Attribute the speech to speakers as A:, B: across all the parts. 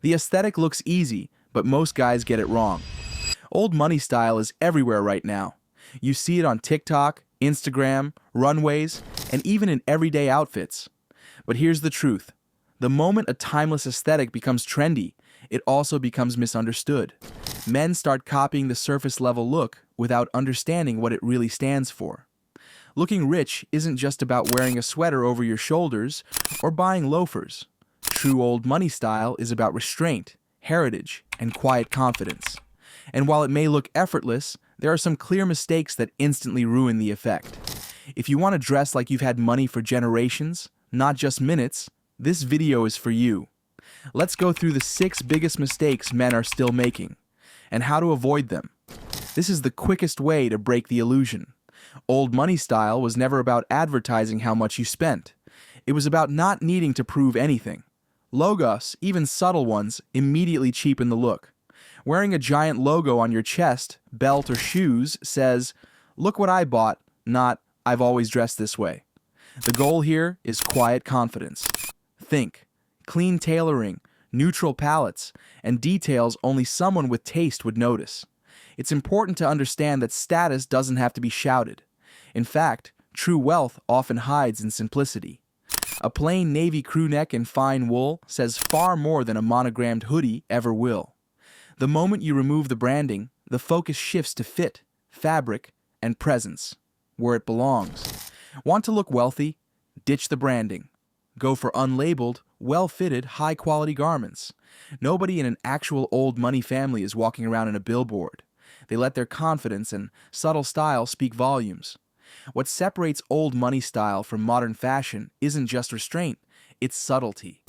A: The aesthetic looks easy, but most guys get it wrong. Old money style is everywhere right now. You see it on TikTok, Instagram, runways, and even in everyday outfits. But here's the truth. The moment a timeless aesthetic becomes trendy, it also becomes misunderstood. Men start copying the surface-level look without understanding what it really stands for. Looking rich isn't just about wearing a sweater over your shoulders or buying loafers. True old money style is about restraint, heritage, and quiet confidence. And while it may look effortless, there are some clear mistakes that instantly ruin the effect. If you want to dress like you've had money for generations, not just minutes, this video is for you. Let's go through the 6 biggest mistakes men are still making, and how to avoid them. This is the quickest way to break the illusion. Old money style was never about advertising how much you spent. It was about not needing to prove anything. Logos, even subtle ones, immediately cheapen the look. Wearing a giant logo on your chest, belt, or shoes says, "Look what I bought," not "I've always dressed this way." The goal here is quiet confidence. Think. Clean tailoring, neutral palettes, and details only someone with taste would notice. It's important to understand that status doesn't have to be shouted. In fact, true wealth often hides in simplicity. A plain navy crew neck in fine wool says far more than a monogrammed hoodie ever will. The moment you remove the branding, the focus shifts to fit, fabric, and presence, where it belongs. Want to look wealthy? Ditch the branding. Go for unlabeled, well-fitted, high-quality garments. Nobody in an actual old money family is walking around in a billboard. They let their confidence and subtle style speak volumes. What separates old money style from modern fashion isn't just restraint, it's subtlety.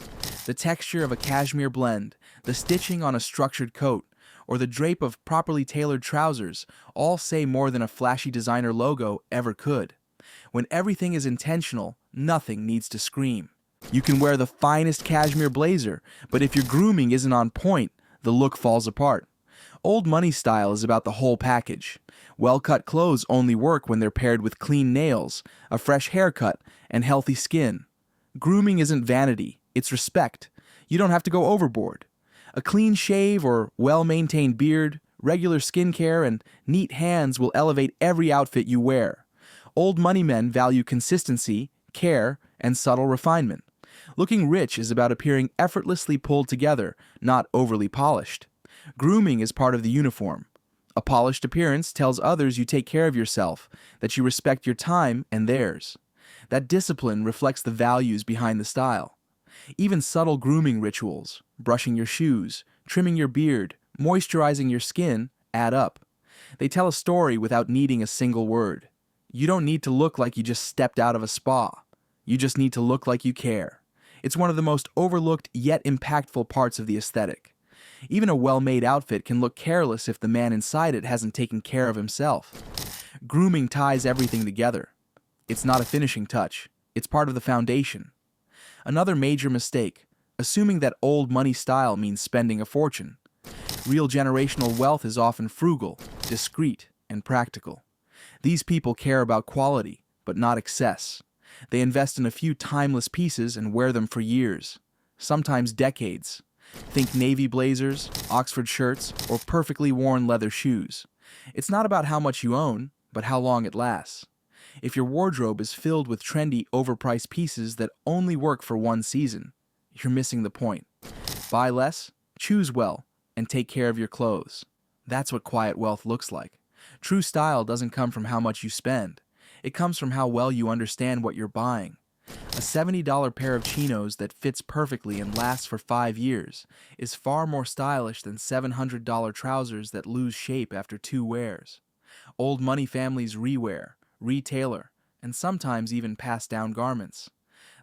A: The texture of a cashmere blend, the stitching on a structured coat, or the drape of properly tailored trousers all say more than a flashy designer logo ever could. When everything is intentional, nothing needs to scream. You can wear the finest cashmere blazer, but if your grooming isn't on point, the look falls apart. Old money style is about the whole package. Well-cut clothes only work when they're paired with clean nails, a fresh haircut, and healthy skin. Grooming isn't vanity, it's respect. You don't have to go overboard. A clean shave or well-maintained beard, regular skincare, and neat hands will elevate every outfit you wear. Old money men value consistency, care, and subtle refinement. Looking rich is about appearing effortlessly pulled together, not overly polished. Grooming is part of the uniform. A polished appearance tells others you take care of yourself, that you respect your time and theirs. That discipline reflects the values behind the style. Even subtle grooming rituals, brushing your shoes, trimming your beard, moisturizing your skin, add up. They tell a story without needing a single word. You don't need to look like you just stepped out of a spa. You just need to look like you care. It's one of the most overlooked yet impactful parts of the aesthetic. Even a well-made outfit can look careless if the man inside it hasn't taken care of himself. Grooming ties everything together. It's not a finishing touch. It's part of the foundation. Another major mistake, assuming that old money style means spending a fortune. Real generational wealth is often frugal, discreet, and practical. These people care about quality, but not excess. They invest in a few timeless pieces and wear them for years, sometimes decades. Think navy blazers, Oxford shirts, or perfectly worn leather shoes. It's not about how much you own, but how long it lasts. If your wardrobe is filled with trendy, overpriced pieces that only work for one season, you're missing the point. Buy less, choose well, and take care of your clothes. That's what quiet wealth looks like. True style doesn't come from how much you spend. It comes from how well you understand what you're buying. A $70 pair of chinos that fits perfectly and lasts for 5 years is far more stylish than $700 trousers that lose shape after 2 wears. Old money families rewear, retailor, and sometimes even pass down garments.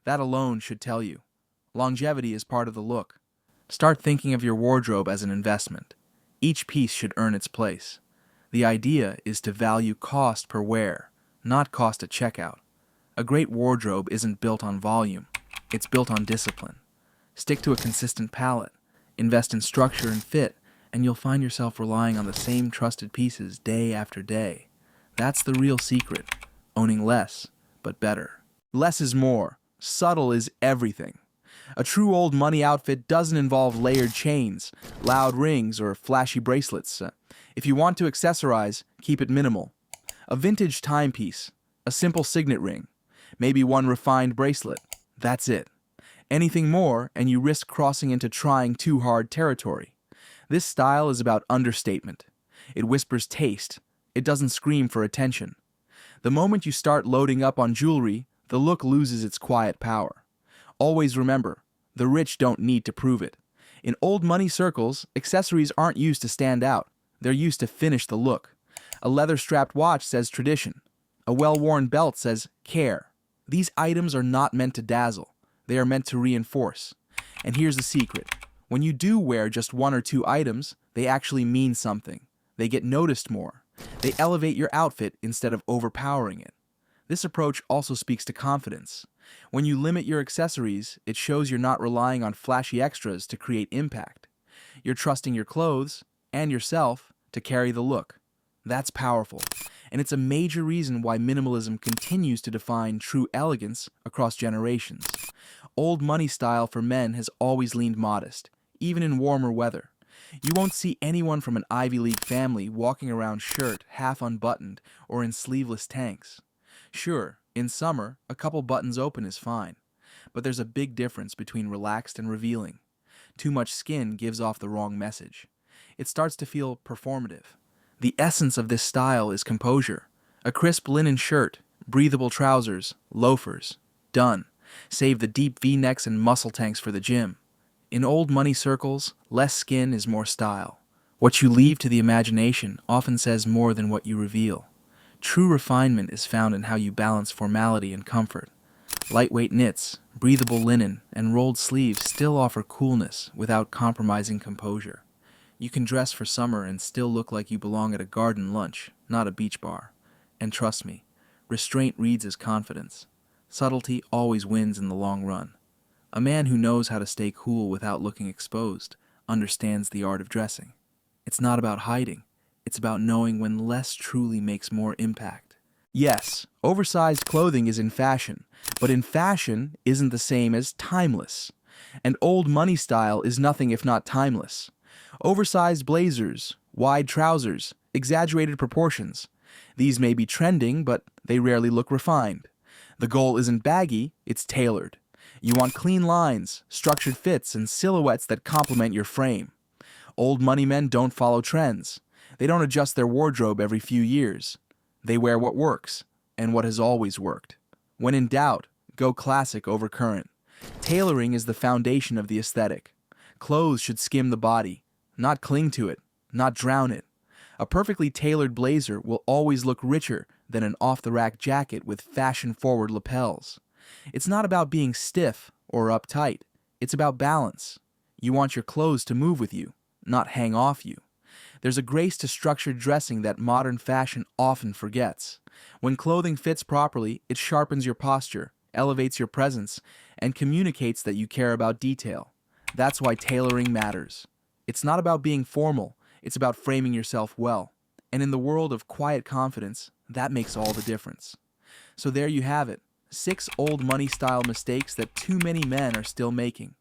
A: That alone should tell you. Longevity is part of the look. Start thinking of your wardrobe as an investment. Each piece should earn its place. The idea is to value cost per wear, not cost at checkout. A great wardrobe isn't built on volume, it's built on discipline. Stick to a consistent palette, invest in structure and fit, and you'll find yourself relying on the same trusted pieces day after day. That's the real secret, owning less, but better. Less is more. Subtle is everything. A true old money outfit doesn't involve layered chains, loud rings, or flashy bracelets. If you want to accessorize, keep it minimal. A vintage timepiece, a simple signet ring, maybe one refined bracelet. That's it. Anything more, and you risk crossing into trying too hard territory. This style is about understatement. It whispers taste. It doesn't scream for attention. The moment you start loading up on jewelry, the look loses its quiet power. Always remember, the rich don't need to prove it. In old money circles, accessories aren't used to stand out. They're used to finish the look. A leather-strapped watch says tradition. A well-worn belt says care. These items are not meant to dazzle. They are meant to reinforce. And here's the secret. When you do wear just one or two items, they actually mean something. They get noticed more. They elevate your outfit instead of overpowering it. This approach also speaks to confidence. When you limit your accessories, it shows you're not relying on flashy extras to create impact. You're trusting your clothes and yourself to carry the look. That's powerful, and it's a major reason why minimalism continues to define true elegance across generations. Old money style for men has always leaned modest, even in warmer weather. You won't see anyone from an Ivy League family walking around shirt half unbuttoned or in sleeveless tanks. Sure, in summer, a couple buttons open is fine, but there's a big difference between relaxed and revealing. Too much skin gives off the wrong message. It starts to feel performative. The essence of this style is composure. A crisp linen shirt, breathable trousers, loafers. Done. Save the deep V-necks and muscle tanks for the gym. In old money circles, less skin is more style. What you leave to the imagination often says more than what you reveal. True refinement is found in how you balance formality and comfort. Lightweight knits, breathable linen, and rolled sleeves still offer coolness without compromising composure. You can dress for summer and still look like you belong at a garden lunch, not a beach bar. And trust me, restraint reads as confidence. Subtlety always wins in the long run. A man who knows how to stay cool without looking exposed understands the art of dressing. It's not about hiding. It's about knowing when less truly makes more impact. Yes, oversized clothing is in fashion, but in fashion isn't the same as timeless. And old money style is nothing if not timeless. Oversized blazers, wide trousers, exaggerated proportions. These may be trending, but they rarely look refined. The goal isn't baggy, it's tailored. You want clean lines, structured fits, and silhouettes that complement your frame. Old money men don't follow trends. They don't adjust their wardrobe every few years. They wear what works, and what has always worked. When in doubt, go classic over current. Tailoring is the foundation of the aesthetic. Clothes should skim the body, not cling to it, not drown it. A perfectly tailored blazer will always look richer than an off-the-rack jacket with fashion-forward lapels. It's not about being stiff or uptight. It's about balance. You want your clothes to move with you, not hang off you. There's a grace to structured dressing that modern fashion often forgets. When clothing fits properly, it sharpens your posture, elevates your presence, and communicates that you care about detail. That's why tailoring matters. It's not about being formal, it's about framing yourself well. And in the world of quiet confidence, that makes all the difference. So there you have it, 6 old money style mistakes that too many men are still making.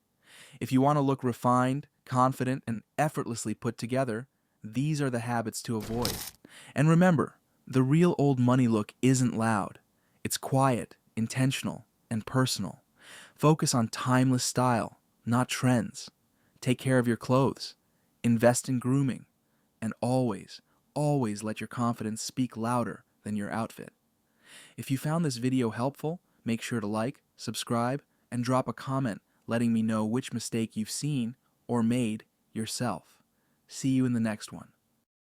A: If you want to look refined, confident, and effortlessly put together, these are the habits to avoid. And remember, the real old money look isn't loud. It's quiet, intentional, and personal. Focus on timeless style, not trends. Take care of your clothes. Invest in grooming. And always, always let your confidence speak louder than your outfit. If you found this video helpful, make sure to like, subscribe, and drop a comment letting me know which mistake you've seen or made yourself. See you in the next one.